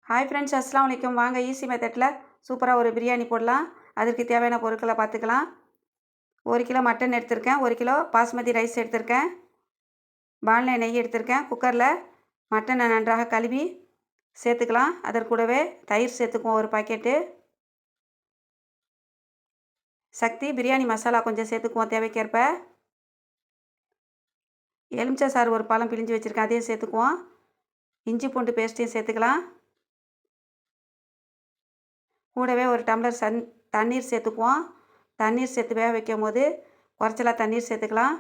Hi friends, அஸ்ஸலாமு அலைக்கும். வாங்க ஈஸி மெத்தடில் சூப்பராக ஒரு பிரியாணி போடலாம். அதற்கு தேவையான பொருட்களை பார்த்துக்கலாம். 1 கிலோ மட்டன் எடுத்திருக்கேன், 1 கிலோ பாஸ்மதி ரைஸ் எடுத்திருக்கேன், பானில் நெய் எடுத்திருக்கேன். குக்கரில் மட்டனை நன்றாக கழுவி சேர்த்துக்கலாம். அதற்கூடவே தயிர் சேர்த்துக்குவோம் 1 பாக்கெட்டு. சக்தி பிரியாணி மசாலா கொஞ்சம் சேர்த்துக்குவோம் தேவைக்கேற்ப. எலுமிச்சை சாறு 1 பழம் பிழிஞ்சு வச்சுருக்கேன், அதையும் சேர்த்துக்குவோம். இஞ்சி பூண்டு பேஸ்ட்டையும் சேர்த்துக்கலாம். கூடவே 1 டம்ளர் தண்ணீர் சேர்த்துக்குவோம். தண்ணீர் சேர்த்து வேக வைக்கும் போது குறைச்சலாக தண்ணீர் சேர்த்துக்கலாம்.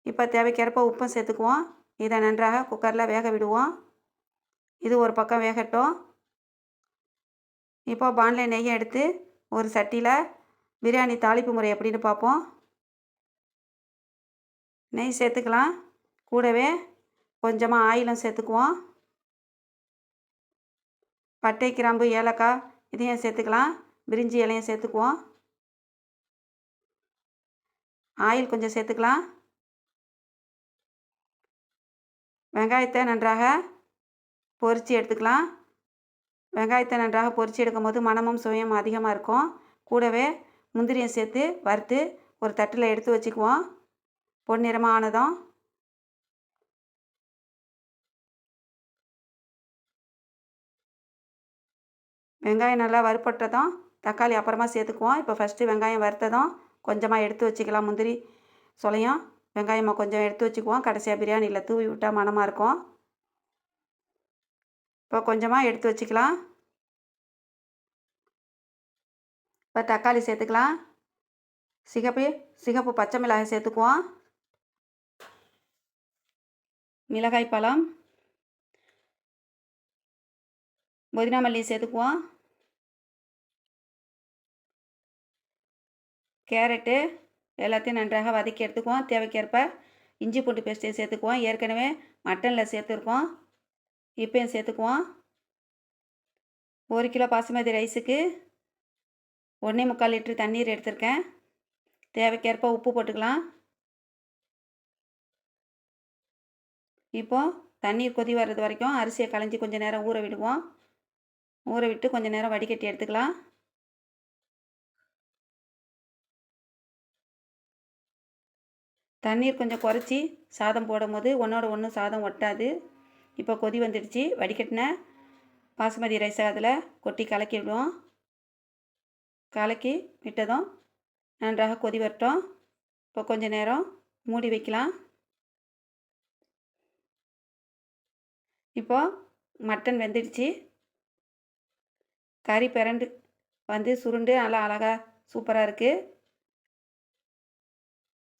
இப்போ தேவைக்கேற்ப உப்பும் சேர்த்துக்குவோம். இதை நன்றாக குக்கரில் வேக விடுவோம். இது ஒரு பக்கம் வேகட்டும். இப்போ பானில் நெய்யை எடுத்து ஒரு சட்டியில் பிரியாணி தாளிப்பு முறை எப்படின்னு பார்ப்போம். நெய் சேர்த்துக்கலாம். கூடவே கொஞ்சமாக ஆயிலும் சேர்த்துக்குவோம். பட்டை, கிராம்பு, ஏலக்காய் இதையும் சேர்த்துக்கலாம். பிரிஞ்சி இலையும் சேர்த்துக்குவோம். ஆயில் கொஞ்சம் சேர்த்துக்கலாம். வெங்காயத்தை நன்றாக பொரித்து எடுத்துக்கலாம். வெங்காயத்தை நன்றாக பொரித்து எடுக்கும் போது மணமும் சுவையும் அதிகமாக இருக்கும். கூடவே முந்திரியை சேர்த்து வறுத்து ஒரு தட்டில் எடுத்து வச்சுக்குவோம். பொன்னிறமாக ஆனதும் வெங்காயம் நல்லா வறுப்பட்டதும் தக்காளி அப்புறமா சேர்த்துக்குவோம். இப்போ ஃபஸ்ட்டு வெங்காயம் வறுத்ததும் கொஞ்சமாக எடுத்து வச்சுக்கலாம். முந்திரி சொலையும் வெங்காயமாக கொஞ்சம் எடுத்து வச்சுக்குவோம். கடைசியாக பிரியாணியில் தூவி விட்டால் மணமாக இருக்கும். இப்போ கொஞ்சமாக எடுத்து வச்சுக்கலாம். இப்போ தக்காளி சேர்த்துக்கலாம். சிகப்பு பச்சை மிளகாய் சேர்த்துக்குவோம். மிளகாய் பழம், புதினா மல்லி சேர்த்துக்குவோம். கேரட்டு எல்லாத்தையும் நன்றாக வதக்கி எடுத்துக்குவோம். தேவைக்கேற்ப இஞ்சி பூண்டு பேஸ்ட்டையும் சேர்த்துக்குவோம். ஏற்கனவே மட்டனில் சேர்த்துருக்கோம், இப்போயும் சேர்த்துக்குவோம். 1 கிலோ பாசுமதி ரைஸுக்கு 1.25 லிட்டர் தண்ணீர் எடுத்திருக்கேன். தேவைக்கேற்ப உப்பு போட்டுக்கலாம். இப்போது தண்ணீர் கொதி வர்றது வரைக்கும் அரிசியை களைஞ்சி கொஞ்சம் நேரம் ஊற விடுவோம். ஊற விட்டு கொஞ்சம் நேரம் வடிகட்டி எடுத்துக்கலாம். தண்ணீர் கொஞ்சம் குறைச்சி சாதம் போடும்போது ஒன்றோட ஒன்று சாதம் ஒட்டாது. இப்போ கொதி வந்துடுச்சு. வடிகட்டின பாசுமதி ரைஸை அதில் கொட்டி கலக்கி விடுவோம். கலக்கி விட்டதும் நன்றாக கொதி வரட்டும். இப்போ கொஞ்சம் நேரம் மூடி வைக்கலாம். இப்போது மட்டன் வெந்துடுச்சு. கறி பிரண்டு வந்து சுருண்டு நல்லா அழகாக சூப்பராக இருக்குது.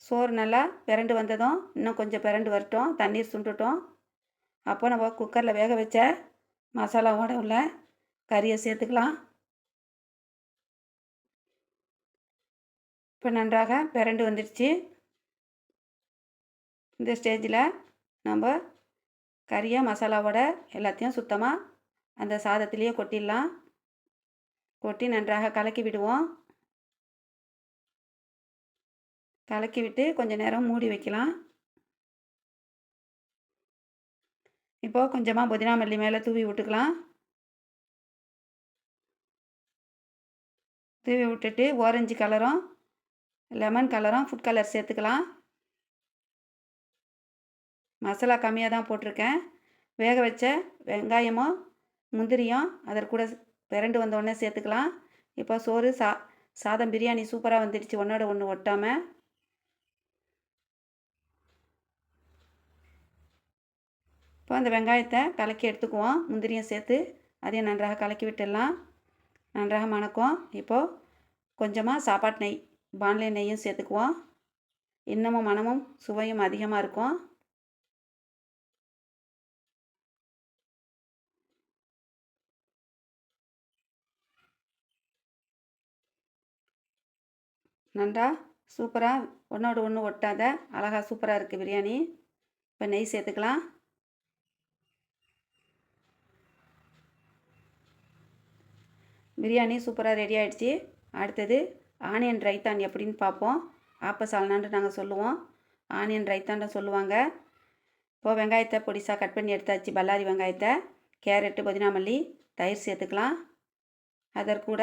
சோறு நல்லா பிரண்டு வந்ததும் இன்னும் கொஞ்சம் பிரண்டு வரட்டும், தண்ணீர் சுண்டுட்டோம். அப்போ நம்ம குக்கரில் வேக வச்ச மசாலாவோட உள்ள கறியை சேர்த்துக்கலாம். இப்போ நன்றாக பிரண்டு வந்துடுச்சு. இந்த ஸ்டேஜில் நம்ம கறியை மசாலாவோட எல்லாத்தையும் சுத்தமாக அந்த சாதத்திலேயே கொட்டிடலாம். கொட்டி நன்றாக கலக்கி விடுவோம். கலக்கி விட்டு கொஞ்சம் நேரம் மூடி வைக்கலாம். இப்போது கொஞ்சமாக புதினா மல்லி மேலே தூவி விட்டுக்கலாம். தூவி விட்டுட்டு ஆரஞ்சு கலரும் லெமன் கலரும் ஃபுட் கலர் சேர்த்துக்கலாம். மசாலா கம்மியாக தான் போட்டிருக்கேன். வேக வச்ச வெங்காயமும் முந்திரியும் அதற்கூட பிரண்டு வந்தோடனே சேர்த்துக்கலாம். இப்போ சோறு சாதம் பிரியாணி சூப்பராக வந்துடுச்சு, ஒன்றோட ஒன்று ஒட்டாமல். இப்போ அந்த வெங்காயத்தை கலக்கி எடுத்துக்குவோம். முந்திரியும் சேர்த்து அதையும் நன்றாக கலக்கி விட்டுடலாம். நன்றாக மணக்கும். இப்போது கொஞ்சமாக சாப்பாட்டு நெய், பானில் நெய்யும் சேர்த்துக்குவோம். இன்னமும் மணமும் சுவையும் அதிகமாக இருக்கும். நன்றா சூப்பராக ஒன்றோட ஒன்று ஒட்டாத அழகாக சூப்பராக இருக்குது பிரியாணி. இப்போ நெய் சேர்த்துக்கலாம். பிரியாணி சூப்பராக ரெடி ஆகிடுச்சு. அடுத்தது ஆனியன் ரைத்தான் எப்படின்னு பார்ப்போம். ஆப்பசால்னான்னு நாங்கள் சொல்லுவோம், ஆனியன் ரைத்தான்னு சொல்லுவாங்க. இப்போது வெங்காயத்தை பொடிசாக கட் பண்ணி எடுத்தாச்சு. பல்லாரி வெங்காயத்தை, கேரட்டு, புதினா மல்லி, தயிர் சேர்த்துக்கலாம். அதற்கூட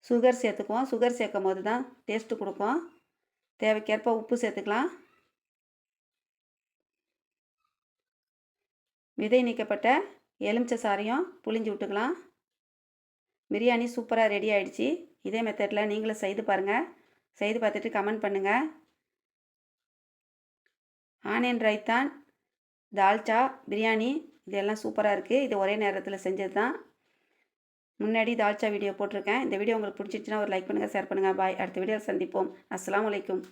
சுகர் சேர்த்துக்குவோம். சுகர் சேர்க்கும் போது தான் டேஸ்ட்டு கொடுக்கும். தேவைக்கேற்ப உப்பு சேர்த்துக்கலாம். விதை நீக்கப்பட்ட எலுமிச்சை சாறையும் புழிஞ்சு விட்டுக்கலாம். பிரியாணி சூப்பராக ரெடி ஆகிடுச்சி. இதே மெத்தடில் நீங்களும் செய்து பாருங்கள். செய்து பார்த்துட்டு கமெண்ட் பண்ணுங்கள். ஆனியன் ரைத்தான், தால்ச்சா, பிரியாணி இதெல்லாம் சூப்பராக இருக்குது. இது ஒரே நேரத்தில் செஞ்சது தான். முன்னாடி தால்ச்சா வீடியோ போட்டிருக்கேன். இந்த வீடியோ உங்களுக்கு பிடிச்சிருச்சுன்னா ஒரு லைக் பண்ணுங்கள், ஷேர் பண்ணுங்கள். பாய். அடுத்த வீடியோவில் சந்திப்போம். அஸ்ஸலாமு அலைக்கும்.